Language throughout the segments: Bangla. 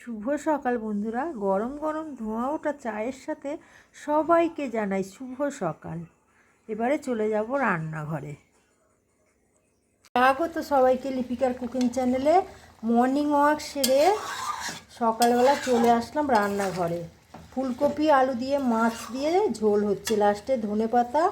শুভ সকাল বন্ধুরা, গরম গরম ধোঁয়া ওঠা চায়ের সাথে সবাইকে জানাই শুভ সকাল। এবারে চলে যাব রান্নাঘরে। স্বাগত সবাইকে লিপিকার কুকিং চ্যানেলে। মর্নিং ওয়াক সেরে সকালবেলা চলে আসলাম রান্নাঘরে। ফুলকপি আলু দিয়ে মাছ দিয়ে ঝোল হচ্ছে, লাস্টে ধনেপাতা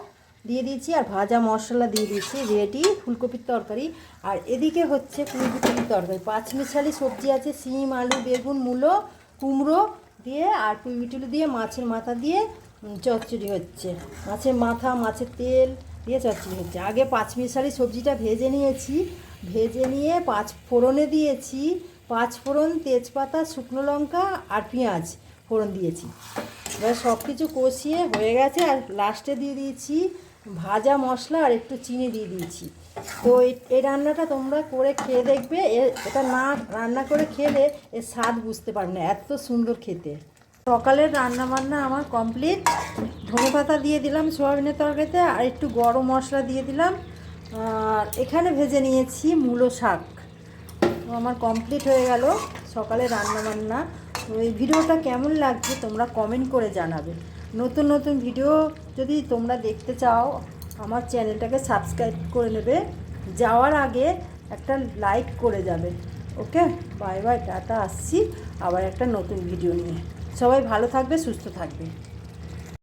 দিয়ে দিয়েছি আর ভাজা মশলা দিয়ে দিয়েছি, রেডি ফুলকপির তরকারি। আর এদিকে হচ্ছে ফুলকপির তরকারি, পাঁচমিশালি সবজি আছে, শিম আলু বেগুন মূলো কুমড়ো দিয়ে আর কুইবিটুলু দিয়ে মাছের মাথা দিয়ে চচ্চড়ি হচ্ছে। মাছের মাথা মাছের তেল দিয়ে চচ্চড়ি হচ্ছে। আগে পাঁচমিশালি সবজিটা ভেজে নিয়েছি, ভেজে নিয়ে পাঁচ ফোড়নে দিয়েছি, পাঁচ ফোড়ন তেজপাতা শুকনো লঙ্কা আর পেঁয়াজ ফোড়ন দিয়েছি। এবার সব কিছু কষিয়ে হয়ে গেছে আর লাস্টে দিয়ে দিয়েছি ভাজা মশলা আর একটু চিনি দিয়ে দিয়েছি। তো এই রান্নাটা তোমরা করে খেয়ে দেখবে, এটা না রান্না করে খেলে এর স্বাদ বুঝতে পারবে না, এত সুন্দর খেতে। সকালের রান্নাবান্না আমার কমপ্লিট। ধনেপাতা দিয়ে দিলাম সোয়াবিনের তরকারিতে আর একটু গরম মশলা দিয়ে দিলাম। আর এখানে ভেজে নিয়েছি মূলো শাক। তো আমার কমপ্লিট হয়ে গেল সকালের রান্নাবান্না। তো এই ভিডিওটা কেমন লাগছে তোমরা কমেন্ট করে জানাবে। নতুন নতুন ভিডিও যদি তোমরা দেখতে চাও আমার চ্যানেলটাকে সাবস্ক্রাইব করে নেবে, যাওয়ার আগে একটা লাইক করে যাবে। ওকে, বাই বাই, টাটা, আসছি আবার একটা নতুন ভিডিও নিয়ে। সবাই ভালো থাকবে, সুস্থ থাকবে।